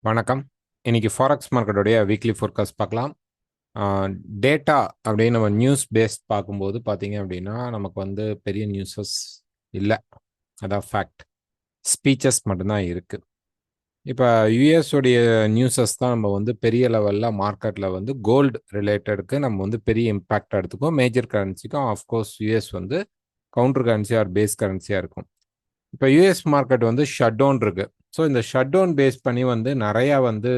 வணக்கம். இன்னைக்கு forex மார்க்கெட்டோடைய weekly forecast பார்க்கலாம். டேட்டா அப்படின்னு நம்ம நியூஸ் பேஸ்ட் பார்க்கும்போது பார்த்தீங்க அப்படின்னா, நமக்கு வந்து பெரிய நியூஸஸ் இல்ல. அதான் ஃபேக்ட். ஸ்பீச்சஸ் மட்டும்தான் இருக்கு. இப்ப யுஎஸ் உடைய நியூஸஸ் தான் நம்ம வந்து பெரிய லெவல்ல மார்க்கெட்ல வந்து கோல்டு ரிலேட்டடுக்கு நம்ம வந்து பெரிய இம்பாக்ட் எடுத்துக்கும். மேஜர் கரன்சிக்கும் ஆஃப்கோர்ஸ் யுஎஸ் வந்து கவுண்டர் கரன்சி ஆர் பேஸ் கரன்சியா இருக்கும். இப்போ யூஎஸ் மார்க்கெட் வந்து ஷட் டவுன் இருக்கு. ஸோ இந்த ஷட் டவுன் பேஸ் பண்ணி வந்து நிறையா வந்து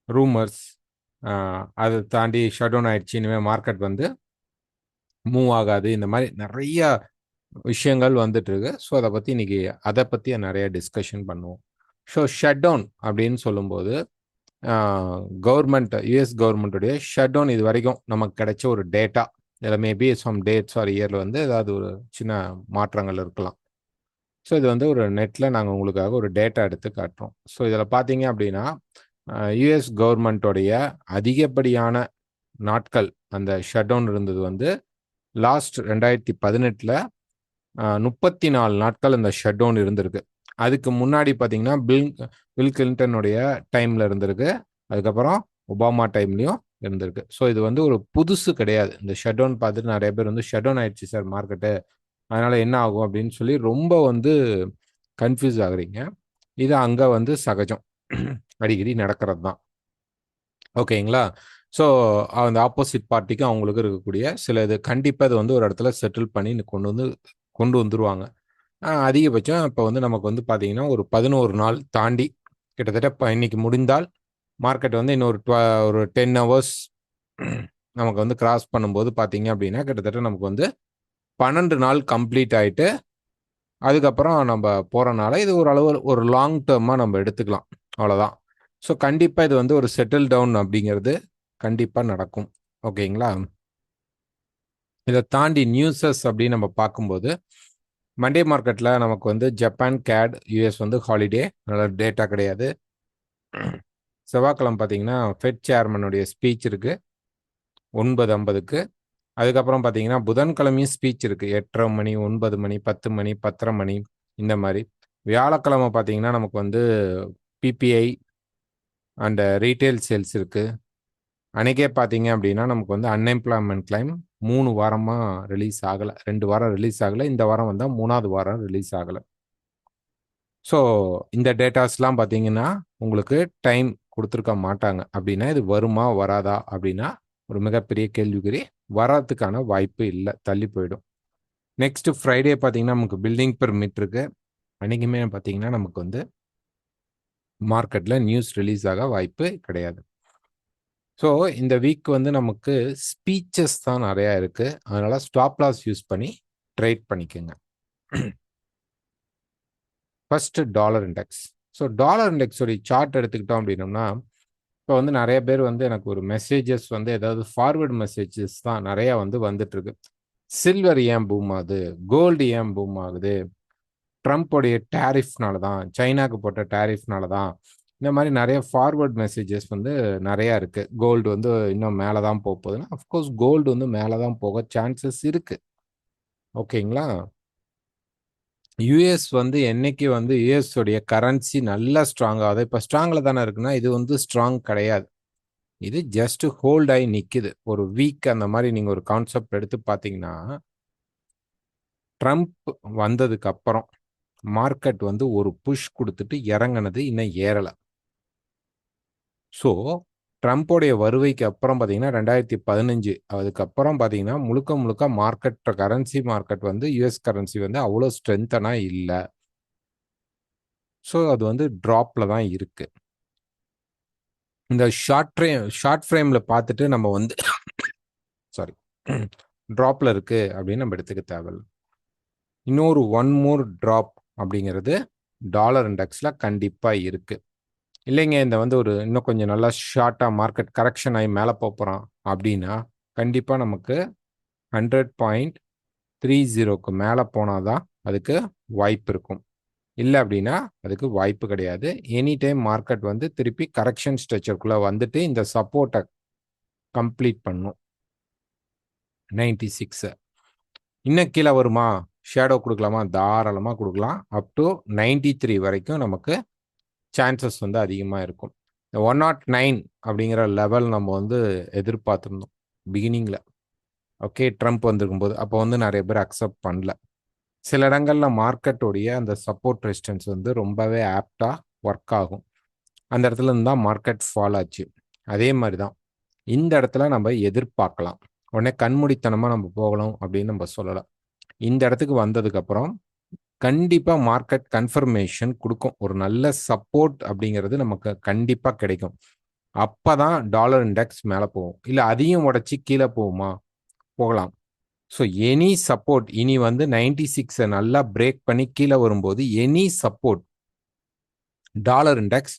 ரூமர்ஸ் அதை தாண்டி ஷட் டவுன் ஆயிடுச்சு, இனிமேல் மார்க்கெட் வந்து மூவ் ஆகாது, இந்த மாதிரி நிறைய விஷயங்கள் வந்துட்டு இருக்கு. ஸோ அதை பற்றி நிறைய டிஸ்கஷன் பண்ணுவோம். ஸோ ஷட் டவுன் அப்படின்னு சொல்லும்போது கவர்மெண்ட், யூஎஸ் கவர்மெண்ட்டுடைய ஷட் டவுன் இது வரைக்கும் நமக்கு கிடைச்ச ஒரு டேட்டா, இதில் மேபி சம் டேட்ஸ் ஆர் இயரில் வந்து ஏதாவது ஒரு சின்ன மாற்றங்கள் இருக்கலாம். ஸோ இது வந்து ஒரு நெட்டில் நாங்கள் உங்களுக்காக ஒரு டேட்டா எடுத்து காட்டுறோம். ஸோ இதில் பார்த்தீங்க அப்படின்னா யுஎஸ் கவர்மெண்ட்டோடைய அதிகப்படியான நாட்கள் அந்த ஷட் டவுன் இருந்தது வந்து லாஸ்ட் 2018 34 நாட்கள் அந்த ஷட் டவுன் இருந்திருக்கு. அதுக்கு முன்னாடி பார்த்தீங்கன்னா பில் கிளின்டனுடைய டைமில் இருந்திருக்கு. அதுக்கப்புறம் ஒபாமா டைம்லையும் இருந்திருக்கு. ஸோ இது வந்து ஒரு புதுசு கிடையாது. இந்த ஷட் டவுன் பார்த்துட்டு நிறைய பேர் வந்து ஷட் டவுன் ஆயிடுச்சு சார் மார்க்கெட்டு, அதனால என்ன ஆகும் அப்படின்னு சொல்லி ரொம்ப வந்து கன்ஃபியூஸ் ஆகுறீங்க. இது அங்கே வந்து சகஜம், அடிக்கடி நடக்கிறது தான். ஓகேங்களா? ஸோ அந்த ஆப்போசிட் பார்ட்டிக்கு அவங்களுக்கு இருக்கக்கூடிய சில இது கண்டிப்பாக இது வந்து ஒரு இடத்துல செட்டில் பண்ணி கொண்டு வந்துருவாங்க. அதிகபட்சம் இப்போ வந்து நமக்கு வந்து பார்த்தீங்கன்னா ஒரு 11 நாள் தாண்டி கிட்டத்தட்ட இப்போ இன்னைக்கு முடிந்தால் மார்க்கெட் வந்து இன்னொரு ஒரு 10 ஹவர்ஸ் நமக்கு வந்து கிராஸ் பண்ணும்போது பார்த்தீங்க அப்படின்னா கிட்டத்தட்ட நமக்கு வந்து 12 நாள் கம்ப்ளீட் ஆயிட்டு அதுக்கப்புறம் நம்ம போகிறனால இது ஒரு அளவு ஒரு லாங் டேர்மாக நம்ம எடுத்துக்கலாம், அவ்வளோதான். ஸோ கண்டிப்பாக இது வந்து ஒரு செட்டில் டவுன் அப்படிங்கிறது கண்டிப்பாக நடக்கும். ஓகேங்களா? இதை தாண்டி நியூஸஸ் அப்படின்னு நம்ம பார்க்கும்போது மண்டே மார்க்கெட்டில் நமக்கு வந்து ஜப்பான், கேட், யூஎஸ் வந்து ஹாலிடே, அதனால டேட்டா கிடையாது. செவ்வாய்க்கிழமை பார்த்தீங்கன்னா ஃபெட் சேர்மனுடைய ஸ்பீச் இருக்கு 9:50க்கு. அதுக்கப்புறம் பார்த்தீங்கன்னா புதன்கிழமையும் ஸ்பீச் இருக்கு 8:30 மணி, 9 மணி, 10 மணி, 10:30 மணி, இந்த மாதிரி. வியாழக்கிழமை பார்த்தீங்கன்னா நமக்கு வந்து பிபிஐ அண்ட் ரீட்டைல் சேல்ஸ் இருக்கு. அன்னைக்கே பார்த்தீங்க அப்படின்னா நமக்கு வந்து அன்எம்ப்ளாய்மெண்ட் கிளைம் 3 வாரமாக ரிலீஸ் ஆகலை, 2 வாரம் ரிலீஸ் ஆகலை. இந்த வாரம் வந்தால் 3வது வாரம் ரிலீஸ் ஆகலை. ஸோ இந்த டேட்டாஸ்லாம் பார்த்தீங்கன்னா உங்களுக்கு டைம் கொடுத்துருக்க மாட்டாங்க. அப்படின்னா இது வருமா வராதா அப்படின்னா ஒரு மிகப்பெரிய கேள்விக்குறி. வராதுக்கான வாய்ப்பு இல்லை, தள்ளி போயிடும். நெக்ஸ்ட் ஃப்ரைடே பார்த்தீங்கன்னா நமக்கு பில்டிங் பெர்மிட் இருக்கு. அன்னைக்குமே பார்த்தீங்கன்னா நமக்கு வந்து மார்க்கெட்டில் நியூஸ் ரிலீஸ் ஆக வாய்ப்பு கிடையாது. ஸோ இந்த வீக் வந்து நமக்கு ஸ்பீச்சஸ் தான் நிறையா இருக்கு. அதனால ஸ்டாப் லாஸ் யூஸ் பண்ணி ட்ரேட் பண்ணிக்கோங்க. First dollar index. So dollar இண்டெக்ஸோடைய சார்ட் எடுத்துக்கிட்டோம் அப்படின்னோம்னா இப்போ வந்து நிறைய பேர் வந்து எனக்கு ஒரு மெசேஜஸ் வந்து ஏதாவது ஃபார்வர்டு மெசேஜஸ் தான் நிறையா வந்து வந்துட்டு இருக்கு. சில்வர் ஏன் பூம் ஆகுது, கோல்டு ஏன் பூம் ஆகுது, ட்ரம்ப்போடைய டேரிஃப்னால தான், சைனாக்கு போட்ட டேரிஃப்னால தான், இந்த மாதிரி நிறைய ஃபார்வர்ட் மெசேஜஸ் வந்து நிறையா இருக்கு. கோல்டு வந்து இன்னும் மேலே தான் போக போகுதுன்னா அஃப்கோர்ஸ் கோல்டு வந்து மேலே தான் போக சான்சஸ் இருக்கு. ஓகேங்களா? யுஎஸ் வந்து என்னைக்கு வந்து யுஎஸ் உடைய கரன்சி நல்லா ஸ்ட்ராங் ஆகுது. இப்போ ஸ்ட்ராங்கில் தானே இருக்குன்னா இது வந்து ஸ்ட்ராங் கிடையாது. இது ஜஸ்ட் ஹோல்ட் ஆகி நிற்குது ஒரு வீக். அந்த மாதிரி நீங்கள் ஒரு கான்செப்ட் எடுத்து பார்த்தீங்கன்னா ட்ரம்ப் வந்ததுக்கு அப்புறம் மார்க்கெட் வந்து ஒரு புஷ் கொடுத்துட்டு இறங்கினது இன்னும் ஏறலை. ஸோ ட்ரம்ப்போடைய வருகைக்கு அப்புறம் பார்த்தீங்கன்னா 2015 அதுக்கப்புறம் பார்த்தீங்கன்னா முழுக்க முழுக்க மார்க்கெட், கரன்சி மார்க்கெட் வந்து யுஎஸ் கரன்சி வந்து அவ்வளோ ஸ்ட்ரென்த்தனாக இல்லை. ஸோ அது வந்து ட்ராப்பில் தான் இருக்கு. இந்த ஷார்ட் ஃப்ரேமில் பார்த்துட்டு நம்ம வந்து சாரி ட்ராப்பில் இருக்கு அப்படின்னு நம்ம எடுத்துக்க தேவையில்லை. இன்னொரு ஒன் மோர் ட்ராப் அப்படிங்கிறது டாலர் இண்டெக்ஸில் கண்டிப்பாக இருக்கு. இல்லைங்க இந்த வந்து ஒரு இன்னும் கொஞ்சம் நல்லா ஷார்ட்டாக மார்க்கெட் கரெக்ஷன் ஆகி மேலே போகிறோம் அப்படின்னா கண்டிப்பாக நமக்கு 100.30க்கு மேலே போனால் தான் அதுக்கு வாய்ப்பு இருக்கும். இல்லை அப்படின்னா அதுக்கு வாய்ப்பு கிடையாது. எனி டைம் மார்க்கெட் வந்து திருப்பி கரெக்ஷன் ஸ்ட்ரக்சருக்குள்ளே வந்துட்டு இந்த சப்போர்ட்டை கம்ப்ளீட் பண்ணும். 96 இன்னும் கீழே வருமா, ஷேடோ கொடுக்கலாமா, தாராளமாக கொடுக்கலாம். அப் டு 93 வரைக்கும் நமக்கு சான்சஸ் வந்து அதிகமாக இருக்கும். இந்த 109 அப்படிங்கிற லெவல் நம்ம வந்து எதிர்பார்த்துருந்தோம் பிகினிங்கில். ஓகே, ட்ரம்ப் வந்திருக்கும்போது அப்போ வந்து நிறைய பேர் அக்செப்ட் பண்ணல. சில இடங்கள்ல மார்க்கெட்டோடைய அந்த சப்போர்ட் ரெசிஸ்டன்ஸ் வந்து ரொம்பவே ஆப்டாக ஒர்க் ஆகும். அந்த இடத்துல இருந்து தான் மார்க்கெட் ஃபால் ஆச்சு. அதே மாதிரி தான் இந்த இடத்துல நம்ம எதிர்பார்க்கலாம். உடனே கண்மூடித்தனமாக நம்ம போகலாம் அப்படின்னு நம்ம சொல்லலாம். இந்த இடத்துக்கு வந்ததுக்கப்புறம் கண்டிப்பாக மார்க்கெட் கன்ஃபர்மேஷன் கொடுக்கும். ஒரு நல்ல சப்போர்ட் அப்படிங்கிறது நமக்கு கண்டிப்பாக கிடைக்கும். அப்போ தான் டாலர் இண்டெக்ஸ் மேலே போகும். இல்லை அதையும் உடச்சி கீழே போகுமா? போகலாம். ஸோ எனி சப்போர்ட் இனி வந்து 96 நல்லா பிரேக் பண்ணி கீழே வரும்போது எனி சப்போர்ட் டாலர் இண்டெக்ஸ்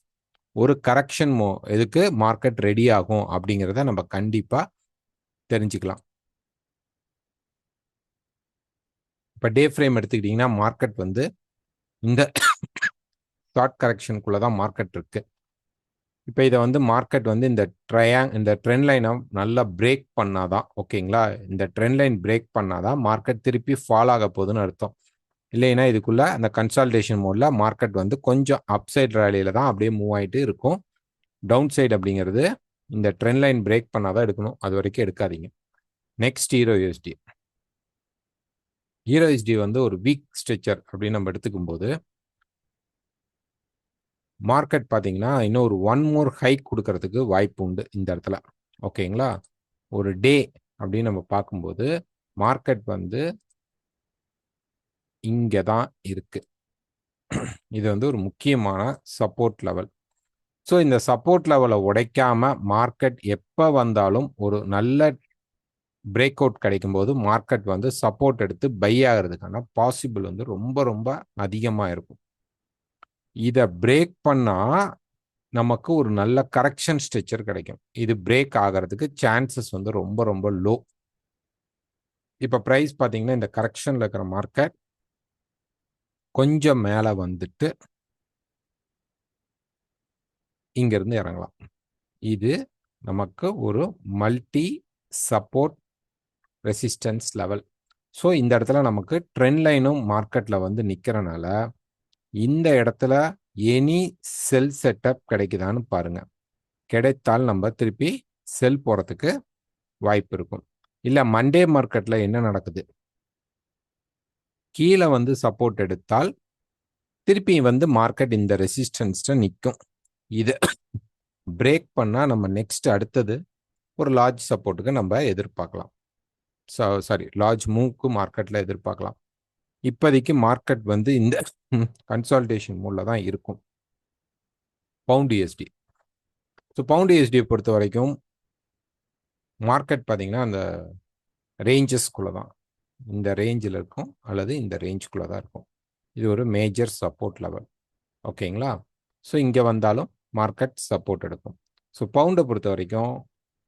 ஒரு கரெக்ஷன் எதுக்கு மார்க்கெட் ரெடி ஆகும் அப்படிங்கிறத நம்ம கண்டிப்பாக தெரிஞ்சுக்கலாம். இப்போ டே ஃப்ரேம் எடுத்துக்கிட்டிங்கன்னா மார்க்கெட் வந்து இந்த ஷார்ட் கரெக்ஷனுக்குள்ளே தான் மார்க்கெட் இருக்கு. இப்போ இதை வந்து மார்க்கெட் வந்து இந்த ட்ரெண்ட் லைனை நல்லா பிரேக் பண்ணாதான், ஓகேங்களா, இந்த ட்ரெண்ட் லைன் பிரேக் பண்ணாதான் மார்க்கெட் திருப்பி ஃபால் ஆக போகுதுன்னு அர்த்தம். இல்லைன்னா இதுக்குள்ள அந்த கன்சால்டேஷன் மோட்ல மார்க்கெட் வந்து கொஞ்சம் அப்சைட் ரேலியில தான் அப்படியே மூவ் ஆகிட்டு இருக்கும். டவுன் சைடு அப்படிங்கிறது இந்த ட்ரெண்ட் லைன் பிரேக் பண்ணாதான் எடுக்கணும், அது வரைக்கும் எடுக்காதீங்க. Next USD. யூஎஸ்டி வந்து ஒரு வீக் ஸ்ட்ரெச்சர் அப்படின்னு நம்ம எடுத்துக்கும் போது மார்க்கெட் பார்த்தீங்கன்னா இன்னும் ஒரு 1 மோர் ஹைக் கொடுக்கறதுக்கு வாய்ப்பு உண்டு இந்த இடத்துல. ஓகேங்களா, ஒரு டே அப்படின்னு நம்ம பார்க்கும்போது மார்க்கெட் வந்து இங்கே தான் இருக்கு. இது வந்து ஒரு முக்கியமான சப்போர்ட் லெவல். ஸோ இந்த சப்போர்ட் லெவலை உடைக்காம மார்க்கெட் எப்போ வந்தாலும் ஒரு நல்ல பிரேக் அவுட் கிடைக்கும் போது மார்க்கெட் வந்து சப்போர்ட் எடுத்து பை ஆகிறதுக்கான பாசிபிள் வந்து ரொம்ப ரொம்ப அதிகமாக இருக்கும். இதை பிரேக் பண்ணா நமக்கு ஒரு நல்ல கரெக்ஷன் ஸ்ட்ரெச்சர் கிடைக்கும். இது பிரேக் ஆகிறதுக்கு சான்சஸ் வந்து ரொம்ப ரொம்ப லோ. இப்போ ப்ரைஸ் பார்த்தீங்கன்னா இந்த கரெக்ஷனில் இருக்கிற மார்க்கெட் கொஞ்சம் மேலே வந்துட்டு இங்கிருந்து இறங்கலாம். இது நமக்கு ஒரு multi support resistance level. So இந்த இடத்துல நமக்கு ட்ரெண்ட் லைனும் மார்க்கெட்டில் வந்து நிற்கிறனால இந்த இடத்துல எனி செல் செட்டப் கிடைக்குதான்னு பாருங்க. கிடைத்தால் நம்ம திருப்பி செல் போகிறதுக்கு வாய்ப்பு இருக்கும். இல்லை மண்டே மார்க்கெட்டில் என்ன நடக்குது, கீழே வந்து சப்போர்ட் எடுத்தால் திருப்பி வந்து மார்க்கெட் இந்த ரெசிஸ்டன்ஸ்ட நிற்கும். இது பிரேக் பண்ணால் நம்ம நெக்ஸ்ட் அடுத்தது ஒரு லார்ஜ் சப்போர்ட்டுக்கு நம்ம எதிர்பார்க்கலாம். லார்ஜ் மூவ்க்கு மார்க்கெட்டில் எதிர்பார்க்கலாம். இப்போதைக்கு மார்க்கெட் வந்து இந்த கன்சால்டேஷன் மூடில் தான் இருக்கும். Pound USD. ஸோ பவுண்ட் யூஎஸ்டியை பொறுத்த வரைக்கும் மார்க்கெட் பார்த்தீங்கன்னா அந்த ரேஞ்சஸ்குள்ளே தான், இந்த ரேஞ்சில் இருக்கும் அல்லது இந்த ரேஞ்சுக்குள்ளே தான் இருக்கும். இது ஒரு மேஜர் சப்போர்ட் லெவல். ஓகேங்களா, ஸோ இங்கே வந்தாலும் மார்க்கெட் சப்போர்ட் எடுக்கும். ஸோ பவுண்டை பொறுத்த வரைக்கும்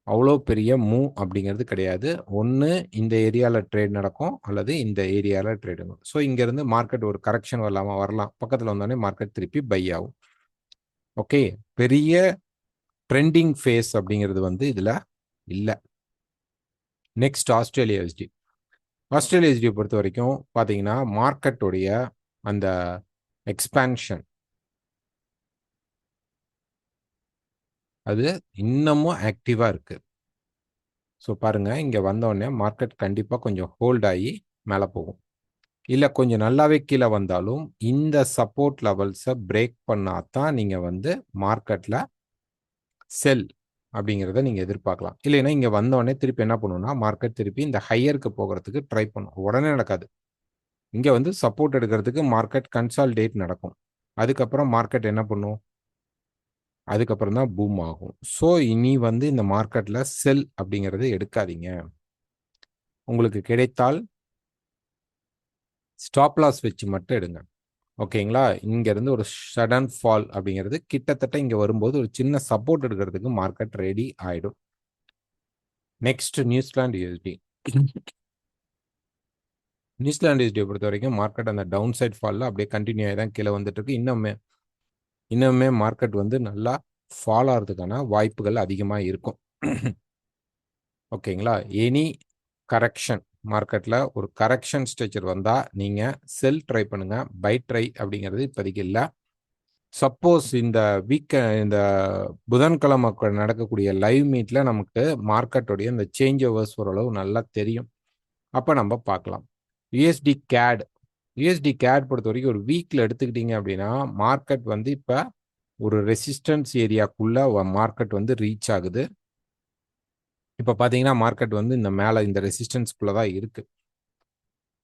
அவ்வளோ பெரிய மூவ் அப்படிங்கிறது கிடையாது. ஒன்று இந்த ஏரியாவில் ட்ரேட் நடக்கும் அல்லது இந்த ஏரியாவில் ட்ரேட் ஆகும். ஸோ இங்கேருந்து மார்க்கெட் ஒரு கரெக்ஷன் வரலாம், பக்கத்தில் வந்தோடனே மார்க்கெட் திருப்பி பை ஆகும். ஓகே, பெரிய ட்ரெண்டிங் ஃபேஸ் அப்படிங்கிறது வந்து இதில் இல்லை. Next Australia USD. ஆஸ்திரேலியா எஸ்டியை பொறுத்த வரைக்கும் பார்த்தீங்கன்னா மார்க்கெட்டுடைய அந்த எக்ஸ்பான்ஷன் அது இன்னமும் ஆக்டிவாக இருக்குது. ஸோ பாருங்கள், இங்கே வந்தோடனே மார்க்கெட் கண்டிப்பாக கொஞ்சம் ஹோல்ட் ஆகி மேலே போகும். இல்லை கொஞ்சம் நல்லாவே கீழே வந்தாலும் இந்த சப்போர்ட் லெவல்ஸை பிரேக் பண்ணாதான் நீங்கள் வந்து மார்க்கெட்டில் செல் அப்படிங்கிறத நீங்கள் எதிர்பார்க்கலாம். இல்லைன்னா இங்கே வந்தோடனே திருப்பி என்ன பண்ணுன்னா மார்க்கெட் திருப்பி இந்த ஹையருக்கு போகிறதுக்கு ட்ரை பண்ணும். உடனே நடக்காது. இங்கே வந்து சப்போர்ட் எடுக்கிறதுக்கு மார்க்கெட் கன்சால்டேட் நடக்கும். அதுக்கப்புறம் மார்க்கெட் என்ன பண்ணும், அதுக்கப்புறம் தான் பூம் ஆகும். ஸோ இனி வந்து இந்த மார்க்கெட்டில் செல் அப்படிங்கிறது எடுக்காதீங்க. உங்களுக்கு கிடைத்தால் ஸ்டாப் லாஸ் வச்சு மட்டும் எடுங்க. ஓகேங்களா, இங்கேருந்து ஒரு சடன் ஃபால் அப்படிங்கிறது கிட்டத்தட்ட இங்கே வரும்போது ஒரு சின்ன சப்போர்ட் எடுக்கிறதுக்கு மார்க்கெட் ரெடி ஆகிடும். Next New Zealand USD. நியூசிலாந்து யூஎஸ்டியை பொறுத்த வரைக்கும் மார்க்கெட் அந்த டவுன் சைட் ஃபாலில் அப்படியே கண்டினியூ ஆகி தான் கீழே வந்துட்டு இருக்கு. இன்னுமே மார்க்கெட் வந்து நல்லா ஃபால் ஆகிறதுக்கான வாய்ப்புகள் அதிகமாக இருக்கும். ஓகேங்களா, எனி கரெக்ஷன் மார்க்கெட்டில் ஒரு கரெக்ஷன் ஸ்ட்ரெச்சர் வந்தால் நீங்கள் செல் ட்ரை பண்ணுங்கள், பை ட்ரை அப்படிங்கிறது இப்போதைக்கு இல்லை. சப்போஸ் இந்த புதன்கிழமை நடக்கக்கூடிய லைவ் மீட்ல நமக்கு மார்க்கெட்டுடைய இந்த சேஞ்ச் ஓவர்ஸ் ஓரளவு நல்லா தெரியும். அப்போ நம்ம பார்க்கலாம். யூஎஸ்டி கேட் பொறுத்த வரைக்கும் ஒரு வீக்ல எடுத்துக்கிட்டீங்க அப்படின்னா மார்க்கெட் வந்து இப்போ ஒரு ரெசிஸ்டன்ஸ் ஏரியாக்குள்ள மார்க்கெட் வந்து ரீச் ஆகுது. இப்போ பார்த்தீங்கன்னா மார்க்கெட் வந்து இந்த மேலே இந்த ரெசிஸ்டன்ஸ்குள்ள தான் இருக்கு.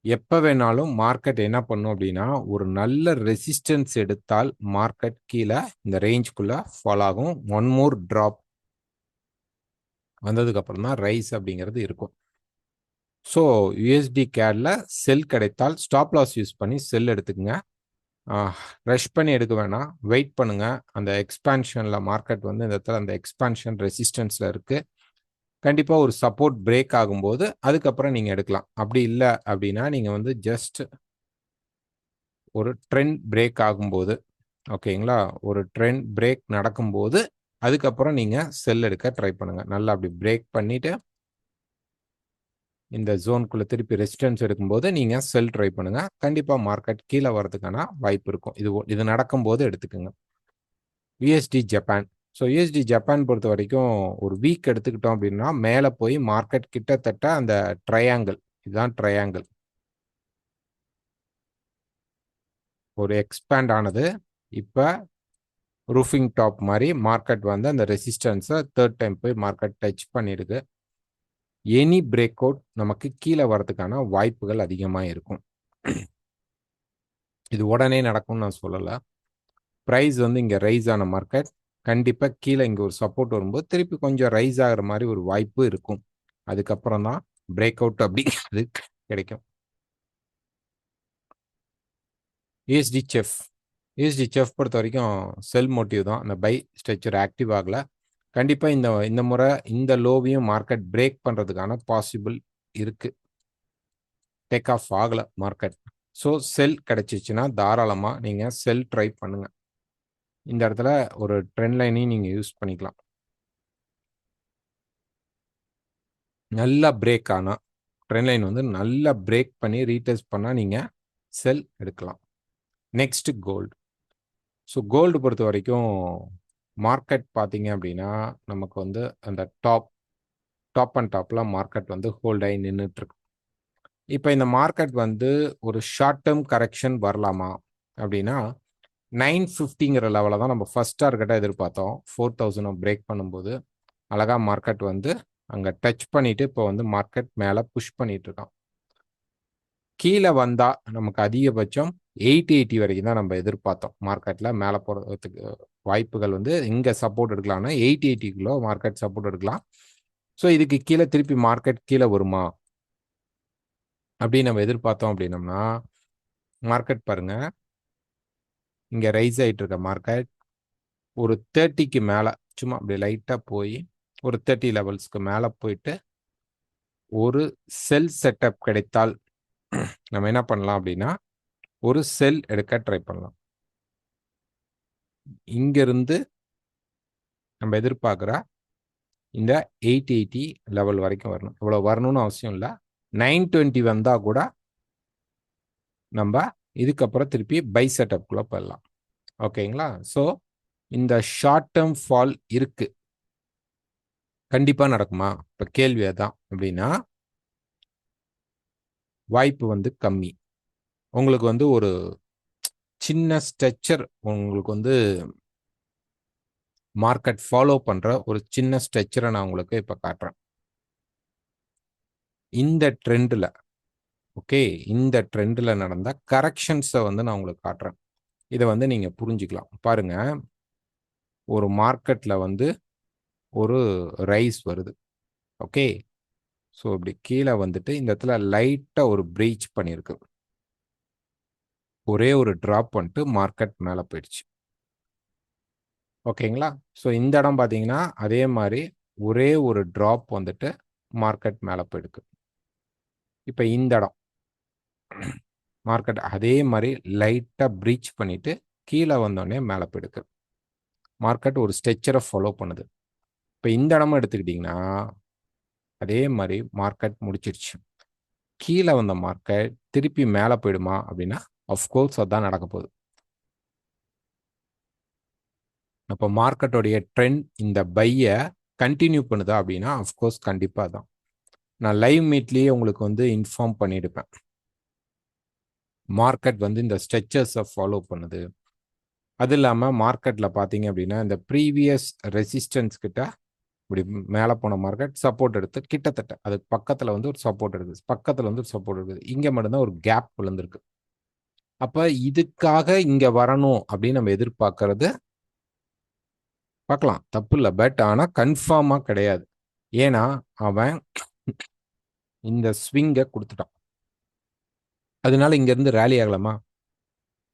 எப்போ வேணாலும் மார்க்கெட் என்ன பண்ணும் அப்படின்னா ஒரு நல்ல ரெசிஸ்டன்ஸ் எடுத்தால் மார்க்கெட் கீழே இந்த ரேஞ்சுக்குள்ள ஃபால் ஆகும். ஒன் மோர் ட்ராப் வந்ததுக்கு அப்புறம் தான் ரைஸ் அப்படிங்கிறது இருக்கும். ஸோ யூஎஸ்டி கேட்ல செல் கிடைத்தால் ஸ்டாப் லாஸ் யூஸ் பண்ணி செல் எடுத்துக்கங்க. ரஷ் பண்ணி எடுக்க வேணாம், வெயிட் பண்ணுங்க. அந்த எக்ஸ்பான்ஷன்ல மார்க்கெட் வந்து இந்த இடத்துல அந்த எக்ஸ்பான்ஷன் ரெசிஸ்டன்ஸ்ல இருக்கு. கண்டிப்பா ஒரு சப்போர்ட் பிரேக் ஆகும்போது அதுக்கப்புறம் நீங்க எடுக்கலாம். அப்படி இல்லை அப்படின்னா நீங்க வந்து ஜஸ்ட் ஒரு ட்ரெண்ட் பிரேக் ஆகும்போது, ஓகேங்களா, ஒரு ட்ரெண்ட் பிரேக் நடக்கும்போது அதுக்கப்புறம் நீங்க செல் எடுக்க ட்ரை பண்ணுங்க. நல்லா அப்படி பிரேக் பண்ணிட்டு இந்த ஜோனுக்குள்ள திருப்பி ரெசிஸ்டன்ஸ் எடுக்கும்போது நீங்க செல் ட்ரை பண்ணுங்க. கண்டிப்பா மார்க்கெட் கீழே வரதுக்கான வாய்ப்பு இருக்கும். இது நடக்கும்போது எடுத்துக்கோங்க. USD Japan. So USD Japan பொறுத்த வரைக்கும் ஒரு வீக் எடுத்துக்கிட்டோம் அப்படின்னா மேலே போய் மார்க்கெட் கிட்டத்தட்ட அந்த ட்ரையாங்கிள், இதுதான் ட்ரையாங்கிள், ஒரு எக்ஸ்பேண்ட் ஆனது. இப்போ ரூஃபிங் டாப் மாதிரி மார்க்கெட் வந்து அந்த ரெசிஸ்டன்ஸை தேர்ட் டைம் போய் மார்க்கெட் டச் பண்ணியிருக்கு. எனி பிரேக் அவுட் நமக்கு கீழே வரதுக்கான வாய்ப்புகள் அதிகமாக இருக்கும். இது உடனே நடக்கும்னு நான் சொல்லலை. ப்ரைஸ் வந்து இங்கே ரைஸ் ஆன மார்க்கெட் கண்டிப்பாக கீழே இங்கே ஒரு சப்போர்ட் வரும்போது திருப்பி கொஞ்சம் ரைஸ் ஆகிற மாதிரி ஒரு வாய்ப்பு இருக்கும். அதுக்கப்புறம் தான் பிரேக் அவுட் அப்படிங்கிறது கிடைக்கும். யூஎஸ்டி செஃப் பொறுத்த வரைக்கும் செல் மோட்டிவ் தான். அந்த பை ஸ்ட்ரக்சர் ஆக்டிவ் ஆகலை. கண்டிப்பாக இந்த முறை இந்த லோவையும் மார்க்கெட் பிரேக் பண்ணுறதுக்கான பாசிபிள் இருக்கு. டேக் ஆஃப் ஆகலை மார்க்கெட். ஸோ செல் கிடைச்சிச்சுன்னா தாராளமாக நீங்கள் செல் ட்ரை பண்ணுங்க. இந்த இடத்துல ஒரு ட்ரெண்ட் லைனையும் நீங்கள் யூஸ் பண்ணிக்கலாம். நல்லா பிரேக் ஆனால் ட்ரெண்ட் லைன் வந்து நல்லா பிரேக் பண்ணி ரீடெஸ்ட் பண்ணால் நீங்கள் செல் எடுக்கலாம். Next gold. ஸோ கோல்டு பொறுத்த வரைக்கும் மார்க்கெட் பார்த்தீங்க அப்படின்னா நமக்கு வந்து அந்த டாப் அண்ட் டாப்ல மார்க்கெட் வந்து ஹோல்ட் ஆகி நின்றுட்டு இருக்கு. இப்போ இந்த மார்க்கெட் வந்து ஒரு ஷார்ட் டேர்ம் கரெக்ஷன் வரலாமா அப்படின்னா 950ங்கிற லெவலில் தான் நம்ம ஃபர்ஸ்ட் டார்கெட்டாக எதிர்பார்த்தோம். 4000 பிரேக் பண்ணும்போது அழகா மார்க்கெட் வந்து அங்கே டச் பண்ணிட்டு இப்போ வந்து மார்க்கெட் மேலே புஷ் பண்ணிட்டு இருக்கான். கீழே வந்தா நமக்கு அதிகபட்சம் 880 வரைக்கும் தான் நம்ம எதிர்பார்த்தோம். மார்க்கெட்ல மேலே போகிறதுக்கு வாய்ப்புகள் வந்து இங்கே சப்போர்ட் எடுக்கலாம்னா 880 மார்க்கெட் சப்போர்ட் எடுக்கலாம். ஸோ இதுக்கு கீழே திருப்பி மார்க்கெட் கீழே வருமா அப்படின்னு நம்ம எதிர்பார்த்தோம் அப்படின்னம்னா மார்க்கெட் பாருங்க, இங்கே ரைஸ் ஆகிட்டு இருக்க மார்க்கெட் ஒரு 30க்கு மேலே சும்மா அப்படி லைட்டாக போய் ஒரு 30 லெவல்ஸ்க்கு மேலே போயிட்டு ஒரு செல் செட்டப் கிடைத்தால் நம்ம என்ன பண்ணலாம் அப்படின்னா ஒரு செல் எடுக்க ட்ரை பண்ணலாம். இங்கிருந்து நம்ம எதிர்பார்க்குற இந்த 880 லெவல் வரைக்கும் வரணும். இவ்வளோ வரணும்னு அவசியம் இல்லை. 920 வந்தால் கூட நம்ம இதுக்கப்புறம் திருப்பி பை செட்டப்குள்ளே போயிடலாம். ஓகேங்களா? ஸோ இந்த ஷார்ட் டேர்ம் ஃபால் இருக்கு. கண்டிப்பாக நடக்குமா? இப்போ கேள்வி அதான். அப்படின்னா வாய்ப்பு வந்து கம்மி. உங்களுக்கு வந்து ஒரு சின்ன ஸ்ட்ரக்சர், உங்களுக்கு வந்து மார்க்கெட் ஃபாலோ பண்ணுற ஒரு சின்ன ஸ்ட்ரக்சரை நான் உங்களுக்கு இப்போ காட்டுறேன். இந்த ட்ரெண்டில் ஓகே, இந்த ட்ரெண்டில் நடந்த கரெக்ஷன்ஸை வந்து நான் உங்களுக்கு காட்டுறேன். இதை வந்து நீங்கள் புரிஞ்சுக்கலாம். பாருங்க, ஒரு மார்க்கெட்டில் வந்து ஒரு ரைஸ் வருது. ஓகே, ஸோ இப்படி கீழே வந்துட்டு இந்த இடத்துல லைட்டாக ஒரு பிரீச் பண்ணியிருக்கு. ஒரே ஒரு ட்ராப் பண்ணிட்டு மார்க்கெட் மேலே போயிடுச்சு. ஓகேங்களா? ஸோ இந்த இடம் பார்த்தீங்கன்னா அதே மாதிரி ஒரே ஒரு ட்ராப் வந்துட்டு மார்க்கெட் மேலே போயிடுக்கு. இப்போ இந்த இடம் மார்க்கெட் அதே மாதிரி லைட்டாக பிரீச் பண்ணிட்டு கீழே வந்தோடனே மேலே போயிடுக்கு. மார்க்கெட் ஒரு ஸ்ட்ரக்சரை ஃபாலோ பண்ணுது. இப்போ இந்த இடமும் எடுத்துக்கிட்டிங்கன்னா அதே மாதிரி மார்க்கெட் முடிச்சிருச்சு. கீழே வந்த மார்க்கெட் திருப்பி மேலே போயிடுமா அப்படின்னா அஃப்கோர்ஸ் அதான் நடக்க போகுது. அப்போ மார்க்கெட்டோடைய ட்ரெண்ட் இந்த பையை கண்டினியூ பண்ணுதா அப்படின்னா அஃப்கோர்ஸ் கண்டிப்பாக தான். நான் லைவ் மீட்லேயே உங்களுக்கு வந்து இன்ஃபார்ம் பண்ணியிருப்பேன். மார்க்கெட் வந்து இந்த ஸ்ட்ரெச்சர்ஸை ஃபாலோ பண்ணுது. அது இல்லாமல் மார்க்கெட்டில் பார்த்தீங்க அப்படின்னா இந்த ப்ரீவியஸ் ரெசிஸ்டன்ஸ் கிட்ட இப்படி மேலே போன மார்க்கெட் சப்போர்ட் எடுத்து கிட்டத்தட்ட அதுக்கு பக்கத்தில் வந்து ஒரு சப்போர்ட் எடுக்குது, பக்கத்தில் வந்து ஒரு சப்போர்ட் எடுக்குது, இங்கே மட்டும்தான் ஒரு கேப் விழுந்திருக்கு. அப்போ இதுக்காக இங்கே வரணும் அப்படின்னு நம்ம எதிர்பார்க்கறது பார்க்கலாம், தப்பு இல்லை. பட் ஆனால் கன்ஃபார்மாக கிடையாது. ஏன்னா அவன் இந்த ஸ்விங்கை கொடுத்துட்டான். அதனால இங்கேருந்து ரேலி ஆகலாமா?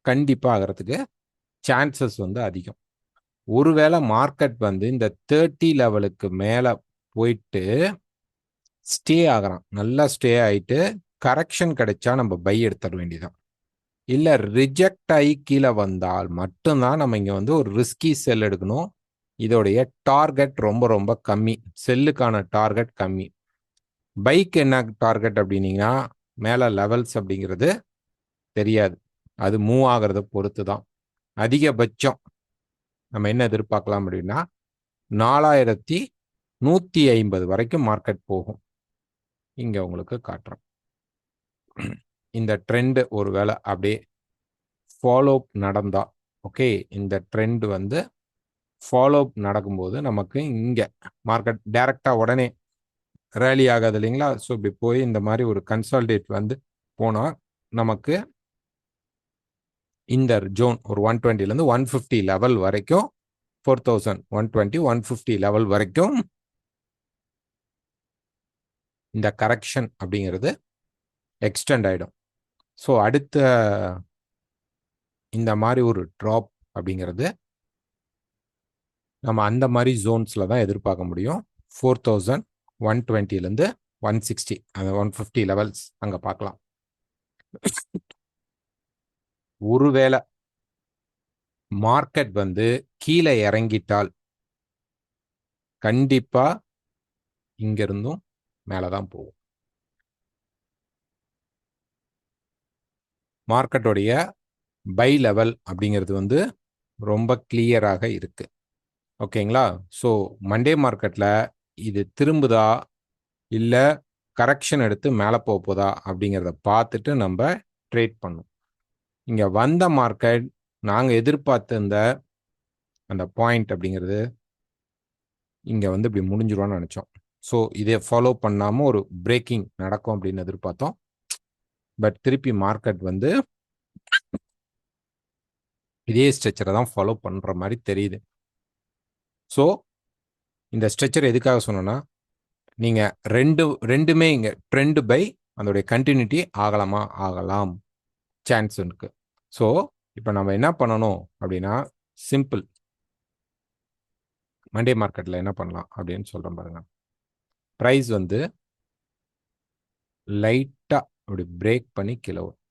கண்டிப்பாக ஆகிறதுக்கு சான்சஸ் வந்து அதிகம். ஒருவேளை மார்க்கெட் வந்து இந்த 30 லெவலுக்கு மேலே போயிட்டு ஸ்டே ஆகிறான், நல்லா ஸ்டே ஆகிட்டு கரெக்ஷன் கிடைச்சா நம்ம பை எடுத்துட வேண்டியதான். இல்லை ரிஜெக்ட் ஆகி கீழே வந்தால் மட்டும்தான் நம்ம இங்கே வந்து ஒரு ரிஸ்கி செல் எடுக்கணும். இதோடைய டார்கெட் ரொம்ப ரொம்ப கம்மி, செல்லுக்கான டார்கெட் கம்மி. பைக் என்ன டார்கெட் அப்படின்னீங்கன்னா மேலே லெவல்ஸ் அப்படிங்கிறது தெரியாது, அது மூவ் ஆகிறத பொறுத்து தான். அதிகபட்சம் நம்ம என்ன எதிர்பார்க்கலாம் அப்படின்னா 4150 வரைக்கும் மார்க்கெட் போகும். இங்க உங்களுக்கு காட்டுறேன். இந்த ட்ரெண்ட் ஒருவேளை அப்படியே ஃபாலோ நடந்தா, ஓகே, இந்த ட்ரெண்ட் வந்து ஃபாலோ நடக்கும்போது நமக்கு இங்க மார்க்கெட் டைரக்டா உடனே ரேலி ஆகாது இல்லைங்களா? ஸோ இப்படி போய் இந்த மாதிரி ஒரு கன்சால்டேட் வந்து போனா நமக்கு இந்த ஜோன் ஒரு 120லேருந்து 150 லெவல் வரைக்கும், 4120 150 லெவல் வரைக்கும் இந்த கரெக்ஷன் அப்படிங்கிறது எக்ஸ்டெண்ட் ஆகிடும். ஸோ அடுத்த இந்த மாதிரி ஒரு ட்ராப் அப்படிங்கிறது நம்ம அந்த மாதிரி ஜோன்ஸில் தான் எதிர்பார்க்க முடியும். 4120லேருந்து 160 அந்த 150 லெவல்ஸ் அங்கே பார்க்கலாம். ஒருவேளை மார்க்கெட் வந்து கீழே இறங்கிட்டால் கண்டிப்பா இங்கிருந்தும் மேலே தான் போகும். மார்க்கெட்டோடைய பை லெவல் அப்படிங்கிறது வந்து ரொம்ப கிளியராக இருக்கு, ஓகேங்களா? ஸோ மண்டே மார்க்கெட்டில் இது திரும்புதா இல்லை கரெக்ஷன் எடுத்து மேலே போகுதா அப்படிங்கிறத பார்த்துட்டு நம்ம ட்ரேட் பண்ணும். இங்கே வந்த மார்க்கெட் நாங்கள் எதிர்பார்த்திருந்த அந்த பாயிண்ட் அப்படிங்கிறது இங்கே வந்து இப்படி முடிஞ்சிருவான்னு நினச்சோம். ஸோ இதை ஃபாலோ பண்ணாமல் ஒரு பிரேக்கிங் நடக்கும் அப்படின்னு எதிர்பார்த்தோம். பட் திருப்பி மார்க்கெட் வந்து இதே ஸ்ட்ரெச்சரை தான் ஃபாலோ பண்ணுற மாதிரி தெரியுது. ஸோ இந்த ஸ்ட்ரெச்சர் எதுக்காக சொன்னோன்னா, நீங்கள் ரெண்டுமே இங்கே ட்ரெண்ட் பை அதோடைய கண்டினியூட்டி ஆகலாமா? ஆகலாம், சான்ஸ் இருக்கு. ஸோ இப்போ நம்ம என்ன பண்ணணும் அப்படின்னா, சிம்பிள், மண்டே மார்க்கெட்டில் என்ன பண்ணலாம் அப்படின்னு சொல்கிறேன் பாருங்க. ப்ரைஸ் வந்து லைட்டாக அப்படி பிரேக் பண்ணி கீழே வரும்,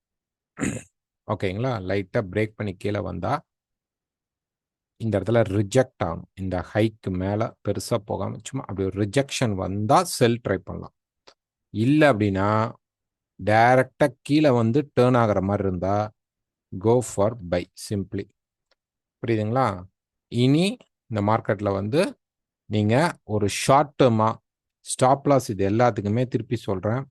ஓகேங்களா? லைட்டாக பிரேக் பண்ணி கீழே வந்தால் இந்த இடத்துல ரிஜெக்ட் ஆகணும். இந்த ஹைக்கு மேலே பெருசாக போகாமல் சும்மா அப்படி ஒரு ரிஜெக்ஷன் வந்தால் செல் ட்ரை பண்ணலாம். இல்லை அப்படின்னா டைரக்டாக கீழே வந்து டேர்ன் ஆகிற மாதிரி இருந்தால் கோ ஃபார் பை, சிம்பிளி. புரியுதுங்களா? இனி இந்த மார்க்கெட்டில் வந்து நீங்கள் ஒரு ஷார்ட் டேர்மாக ஸ்டாப் லாஸ், இது எல்லாத்துக்குமே திருப்பி சொல்கிறேன்,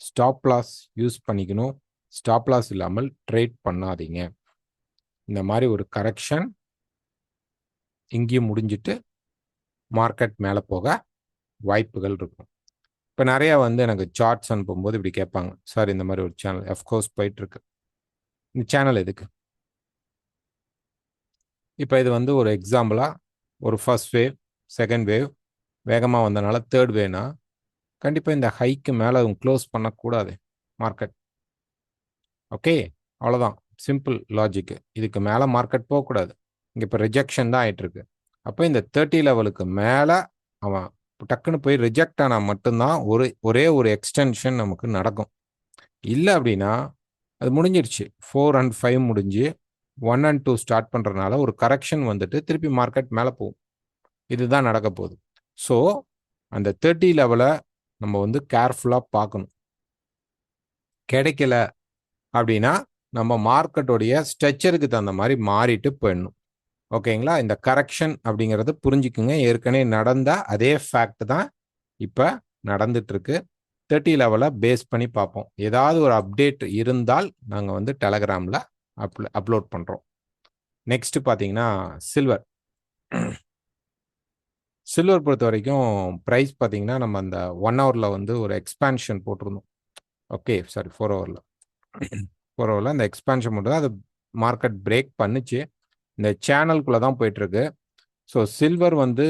ஸ்டாப் லாஸ் யூஸ் பண்ணிக்கணும். ஸ்டாப் லாஸ் இல்லாமல் ட்ரேட் பண்ணாதீங்க. இந்த மாதிரி ஒரு கரெக்ஷன் இங்கேயும் முடிஞ்சிட்டு மார்க்கெட் மேலே போக வாய்ப்புகள் இருக்கும். இப்போ நிறையா வந்து எனக்கு சார்ட்ஸ் அனுப்பும்போது இப்படி கேட்பாங்க, சார் இந்த மாதிரி ஒரு சேனல் அஃப்கோர்ஸ் போயிட்டுருக்கு, இந்த சேனல் எதுக்கு? இப்போ இது வந்து ஒரு எக்ஸாம்பிளாக ஒரு ஃபர்ஸ்ட் வேவ், செகண்ட் வேவ் வேகமாக வந்தனால தேர்ட் வேவ்னா கண்டிப்பாக இந்த ஹைக்கு மேலே க்ளோஸ் பண்ணக்கூடாது மார்க்கெட், ஓகே? அவ்வளோதான், சிம்பிள் லாஜிக்கு. இதுக்கு மேலே மார்க்கெட் போகக்கூடாது. இங்கே இப்போ ரிஜெக்ஷன் தான் ஆகிட்டுருக்கு. அப்போ இந்த 30 லெவலுக்கு மேலே அவன் டக்குன்னு போய் ரிஜெக்ட் ஆனால் மட்டும்தான் ஒரே ஒரு எக்ஸ்டென்ஷன் நமக்கு நடக்கும். இல்லை அப்படின்னா அது முடிஞ்சிருச்சு. 4 and 5 முடிஞ்சு 1 and 2 ஸ்டார்ட் பண்ணுறதுனால ஒரு கரெக்ஷன் வந்துட்டு திருப்பி மார்க்கெட் மேலே போகும். இதுதான் நடக்க போகுது. ஸோ அந்த 30 லெவலை நம்ம வந்து கேர்ஃபுல்லாக பார்க்கணும். கிடைக்கல அப்படின்னா நம்ம மார்க்கெட்டோடைய ஸ்ட்ரெச்சருக்கு தகுந்த மாதிரி மாறிட்டு போயிடணும். ஓகேங்களா? இந்த கரெக்ஷன் அப்படிங்கிறது புரிஞ்சுக்குங்க. ஏற்கனவே நடந்த அதே ஃபேக்ட் தான் இப்ப நடந்துட்டு இருக்கு. 30 லெவல பேஸ் பண்ணி பார்ப்போம். ஏதாவது ஒரு அப்டேட் இருந்தால் நாங்க வந்து Telegramல அப்லோட் பண்றோம். நெக்ஸ்ட் பார்த்தீங்கன்னா, சில்வர். சில்வர் பொறுத்தவரைக்கும் பிரைஸ் பார்த்தீங்கன்னா, நம்ம அந்த 1 ஹவர்ல வந்து ஒரு எக்ஸ்பான்ஷன் போட்டிருந்தோம். ஓகே. சாரி 4 ஹவர்ல. 4 ஹவர்ல அந்த எக்ஸ்பான்ஷன் மட்டும் தான் அது மார்க்கெட் பிரேக் பண்ணுச்சு. இந்த சேனலுக்குள்ள தான் போயிட்டு இருக்கு. ஸோ சில்வர் வந்து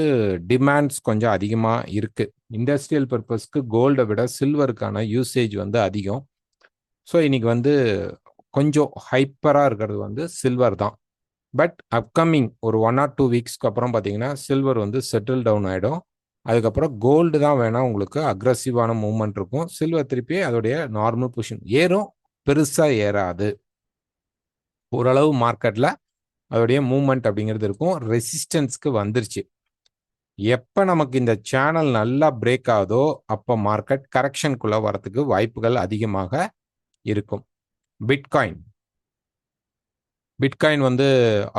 டிமாண்ட்ஸ் கொஞ்சம் அதிகமா இருக்கு. இண்டஸ்ட்ரியல் பர்ப்பஸ்க்கு கோல்ட விட சில்வருக்கான யூசேஜ் வந்து அதிகம். ஸோ இன்னைக்கு வந்து கொஞ்சம் ஹைப்பரா இருக்கிறது வந்து சில்வர் தான். பட் அப்கமிங் ஒரு 1 ஆர் 2 வீக்ஸ்க்கு அப்புறம் பார்த்தீங்கன்னா, சில்வர் வந்து செட்டில் டவுன் ஆயிடும். அதுக்கப்புறம் கோல்டு தான் வேணா உங்களுக்கு அக்ரஸிவான மூவ்மெண்ட் இருக்கும். சில்வர் திருப்பி அதோடைய நார்மல் பொசிஷன் ஏறும். பெருசா ஏறாது. ஓரளவு மார்க்கெட்ல அதோடைய மூவ்மெண்ட் அப்படிங்கிறது இருக்கும். ரெசிஸ்டன்ஸ்க்கு வந்துருச்சு. எப்ப நமக்கு இந்த சேனல் நல்லா பிரேக் ஆகுதோ, அப்ப மார்க்கெட் கரெக்ஷனுக்குள்ள வரதுக்கு வாய்ப்புகள் அதிகமாக இருக்கும். பிட்காயின். பிட்காயின் வந்து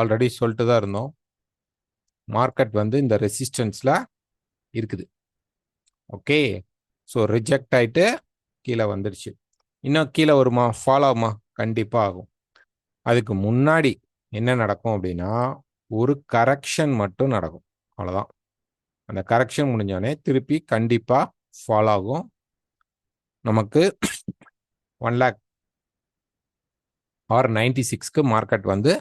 ஆல்ரெடி சொல்லிட்டு தான் இருந்தோம். மார்க்கெட் வந்து இந்த ரெசிஸ்டன்ஸ்ல இருக்குது. ஓகே. ஸோ ரிஜெக்ட் ஆயிட்டு கீழே வந்துருச்சு. இன்னும் கீழே வருமா? ஃபாலோ ஆகுமா? கண்டிப்பா ஆகும். அதுக்கு முன்னாடி என்ன நடக்கும் அப்படின்னா, ஒரு கரெக்ஷன் மட்டும் நடக்கும். அவ்வளவுதான். அந்த கரெக்ஷன் முடிஞ்சோடனே திருப்பி கண்டிப்பா ஃபாலோ ஆகும். நமக்கு 1 லேக் ஆர் 96க்கு மார்க்கெட் வந்து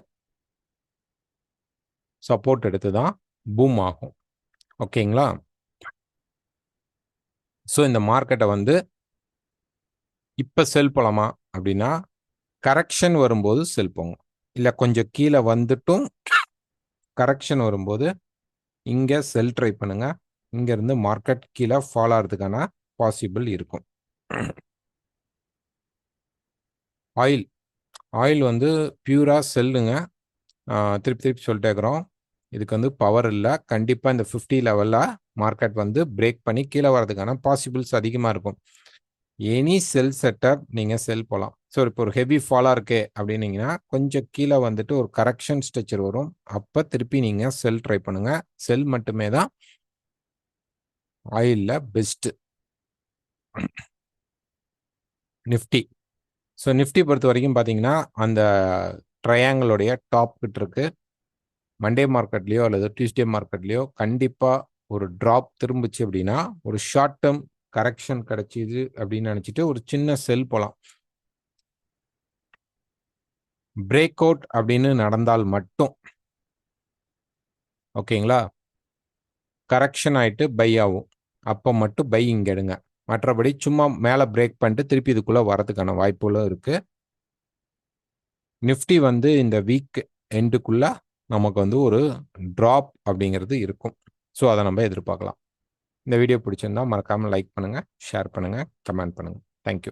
சப்போர்ட் எடுத்து தான் பூம் ஆகும். ஓகேங்களா? ஸோ இந்த மார்க்கெட்டை வந்து இப்ப செல் போலாமா அப்படின்னா, கரெக்ஷன் வரும்போது செல் போங்க. இல்ல கொஞ்சம் கீழே வந்துட்டும் கரெக்ஷன் வரும்போது இங்க செல் ட்ரை பண்ணுங்க. இங்க இருந்து மார்க்கெட் கீழே ஃபால் ஆகிறதுக்கான பாசிபிள் இருக்கும். ஆயில். ஆயில் வந்து பியூரா செல்லுங்க. திருப்பி திருப்பி சொல்லிட்டே இருக்கிறோம். இதுக்கு வந்து பவர் இல்ல. கண்டிப்பா இந்த 50 லெவல்ல மார்க்கெட் வந்து பிரேக் பண்ணி கீழே வரதுக்கான பாசிபிள்ஸ் அதிகமா இருக்கும். எனி செல் செட்டப் நீங்க செல் போலாம். ஸோ இப்போ ஒரு ஹெவி ஃபாலா இருக்கு அப்படின்னீங்கன்னா, கொஞ்சம் கீழே வந்துட்டு ஒரு கரெக்ஷன் ஸ்ட்ரக்சர் வரும். அப்ப திருப்பி நீங்க செல் ட்ரை பண்ணுங்க. செல் மட்டுமே தான் ஆயில்ல பெஸ்ட். நிஃப்டி. ஸோ நிஃப்டி பொறுத்த வரைக்கும் பார்த்தீங்கன்னா, அந்த ட்ரையாங்கிளுடைய டாப் கிட்ட இருக்கு. மண்டே மார்க்கெட்லயோ அல்லது டியூஸ்டே மார்க்கெட்லயோ கண்டிப்பா ஒரு டிராப் திரும்பிச்சு அப்படின்னா, ஒரு ஷார்ட் டேர்ம் கரெக்ஷன் கிடைச்சிது அப்படின்னு நினைச்சிட்டு ஒரு சின்ன செல் போலாம். பிரேக் அவுட் அப்படின்னு நடந்தால் மட்டும் ஓகேங்களா? கரெக்ஷன் ஆயிட்டு பை ஆகும். அப்ப மட்டும் பை இங்க எடுங்க. மற்றபடி சும்மா மேல பிரேக் பண்ணிட்டு திருப்பி இதுக்குள்ள வரதுக்கான வாய்ப்புகளும் இருக்கு. நிஃப்டி வந்து இந்த வீக் எண்டுக்குள்ள நமக்கு வந்து ஒரு டிராப் அப்படிங்கிறது இருக்கும். ஸோ அதை நம்ம எதிர்பார்க்கலாம். இந்த வீடியோ பிடிச்சிருந்தா மறக்காம லைக் பண்ணுங்க, ஷேர் பண்ணுங்க, கமெண்ட் பண்ணுங்க. தேங்க்யூ.